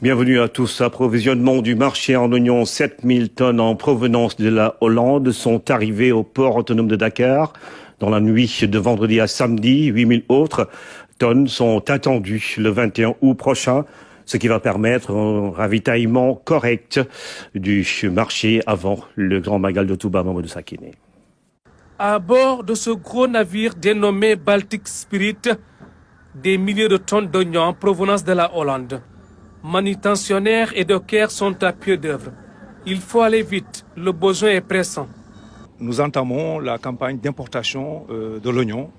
Bienvenue à tous. Approvisionnement du marché en oignons. 7000 tonnes en provenance de la Hollande sont arrivées au port autonome de Dakar. Dans la nuit de vendredi à samedi, 8000 autres tonnes sont attendues le 21 août prochain, ce qui va permettre un ravitaillement correct du marché avant le grand magal de Touba Mamadou Sakine. À bord de ce gros navire dénommé Baltic Spirit, des milliers de tonnes d'oignons en provenance de la Hollande. Manutentionnaires et dockers sont à pied d'œuvre. Il faut aller vite, le besoin est pressant. Nous entamons la campagne d'importation de l'oignon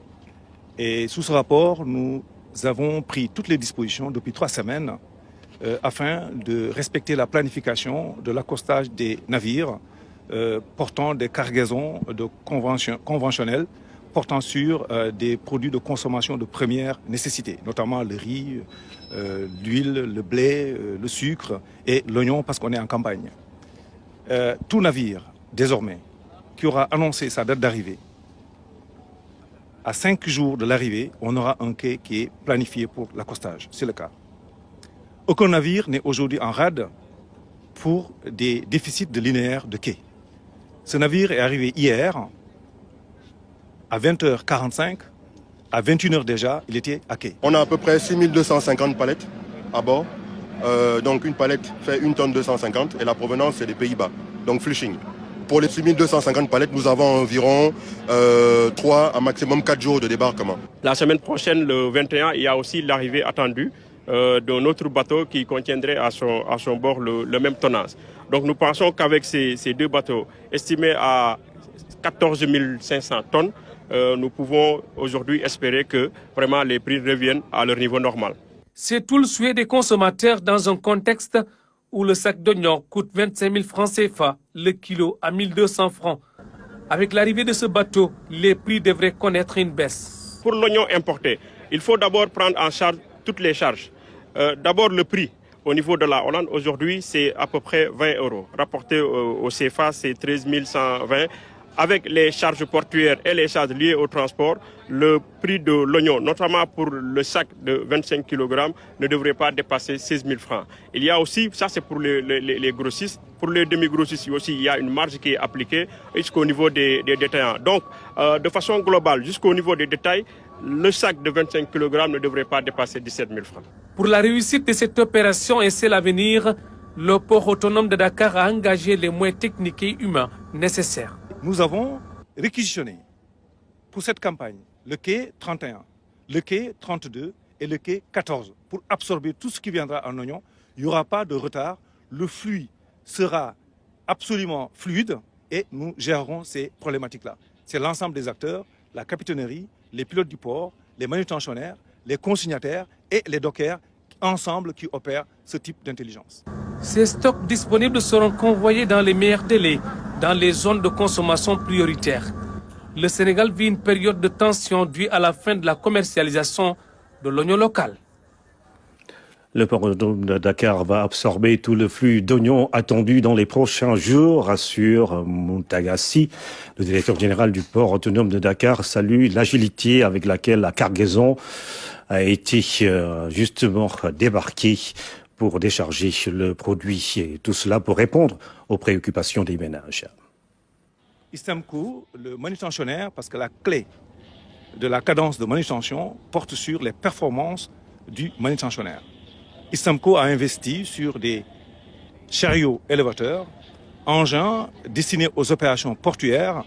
et sous ce rapport, nous avons pris toutes les dispositions depuis 3 semaines afin de respecter la planification de l'accostage des navires portant des cargaisons conventionnelles portant sur des produits de consommation de première nécessité, notamment le riz, l'huile, le blé, le sucre et l'oignon parce qu'on est en campagne. Tout navire, désormais, qui aura annoncé sa date d'arrivée, à 5 jours de l'arrivée, on aura un quai qui est planifié pour l'accostage. C'est le cas. Aucun navire n'est aujourd'hui en rade pour des déficits de linéaire de quai. Ce navire est arrivé hier, à 20h45, à 21h déjà, il était à quai. On a à peu près 6250 palettes à bord. Donc une palette fait 1 tonne 250 et la provenance c'est des Pays-Bas, donc Flushing. Pour les 6250 palettes, nous avons environ 3 à maximum 4 jours de débarquement. La semaine prochaine, le 21, il y a aussi l'arrivée attendue d'un autre bateau qui contiendrait à son bord le même tonnage. Donc nous pensons qu'avec ces 2 bateaux estimés à 14 500 tonnes, nous pouvons aujourd'hui espérer que vraiment les prix reviennent à leur niveau normal. C'est tout le souhait des consommateurs dans un contexte où le sac d'oignons coûte 25 000 francs CFA, le kilo à 1200 francs. Avec l'arrivée de ce bateau, les prix devraient connaître une baisse. Pour l'oignon importé, il faut d'abord prendre en charge toutes les charges. D'abord le prix. Au niveau de la Hollande, aujourd'hui, c'est à peu près 20 €. Rapporté au CFA, c'est 13 120. Avec les charges portuaires et les charges liées au transport, le prix de l'oignon, notamment pour le sac de 25 kg, ne devrait pas dépasser 16 000 francs. Il y a aussi, ça c'est pour les grossistes, pour les demi-grossistes aussi, il y a une marge qui est appliquée jusqu'au niveau des détaillants. Donc, de façon globale, jusqu'au niveau des détails, le sac de 25 kg ne devrait pas dépasser 17 000 francs. Pour la réussite de cette opération et c'est l'avenir, le port autonome de Dakar a engagé les moyens techniques et humains nécessaires. Nous avons réquisitionné pour cette campagne le quai 31, le quai 32 et le quai 14 pour absorber tout ce qui viendra en oignon. Il n'y aura pas de retard, le flux sera absolument fluide et nous gérerons ces problématiques-là. C'est l'ensemble des acteurs, la capitainerie, les pilotes du port, les manutentionnaires, les consignataires et les dockers, ensemble qui opèrent ce type d'intelligence. Ces stocks disponibles seront convoyés dans les meilleurs délais, dans les zones de consommation prioritaires. Le Sénégal vit une période de tension due à la fin de la commercialisation de l'oignon local. Le port autonome de Dakar va absorber tout le flux d'oignons attendu dans les prochains jours, assure Moutagassi. Le directeur général du port autonome de Dakar salue l'agilité avec laquelle la cargaison a été justement débarquée pour décharger le produit et tout cela pour répondre aux préoccupations des ménages. Istamco, le manutentionnaire, parce que la clé de la cadence de manutention porte sur les performances du manutentionnaire. Istamco a investi sur des chariots élévateurs, engins destinés aux opérations portuaires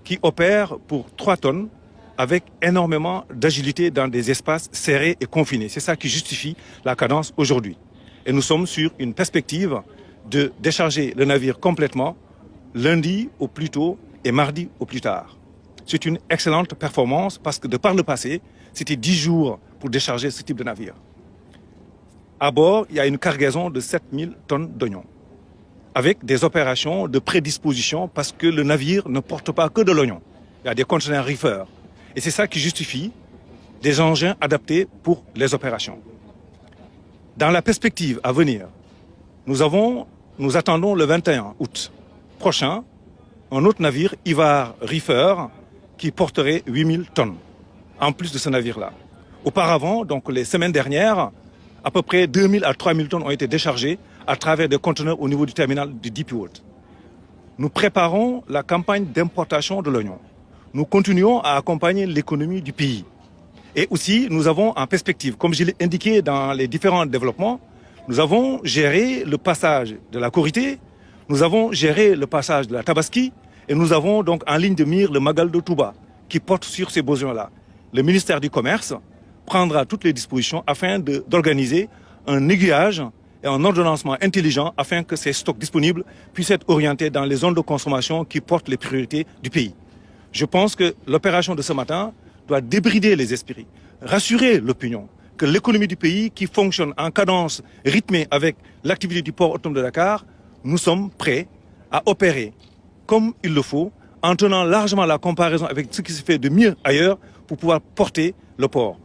qui opèrent pour 3 tonnes avec énormément d'agilité dans des espaces serrés et confinés. C'est ça qui justifie la cadence aujourd'hui. Et nous sommes sur une perspective de décharger le navire complètement lundi au plus tôt et mardi au plus tard. C'est une excellente performance parce que de par le passé, c'était 10 jours pour décharger ce type de navire. À bord, il y a une cargaison de 7000 tonnes d'oignons avec des opérations de prédisposition parce que le navire ne porte pas que de l'oignon. Il y a des conteneurs reefers. Et c'est ça qui justifie des engins adaptés pour les opérations. Dans la perspective à venir, nous attendons le 21 août prochain un autre navire, Ivar Reefer, qui porterait 8000 tonnes, en plus de ce navire-là. Auparavant, donc les semaines dernières, À peu près 2000 à 3000 tonnes ont été déchargées à travers des conteneurs au niveau du terminal du DP World. Nous préparons la campagne d'importation de l'oignon. Nous continuons à accompagner l'économie du pays. Et aussi, nous avons en perspective, comme je l'ai indiqué dans les différents développements, nous avons géré le passage de la Korité, nous avons géré le passage de la Tabaski, et nous avons donc en ligne de mire le Magal de Touba, qui porte sur ces besoins-là. Le ministère du Commerce prendra toutes les dispositions afin d'organiser un aiguillage et un ordonnancement intelligent afin que ces stocks disponibles puissent être orientés dans les zones de consommation qui portent les priorités du pays. Je pense que l'opération de ce matin doit débrider les esprits, rassurer l'opinion que l'économie du pays qui fonctionne en cadence rythmée avec l'activité du port autonome de Dakar, nous sommes prêts à opérer comme il le faut, en tenant largement la comparaison avec ce qui se fait de mieux ailleurs pour pouvoir porter le port.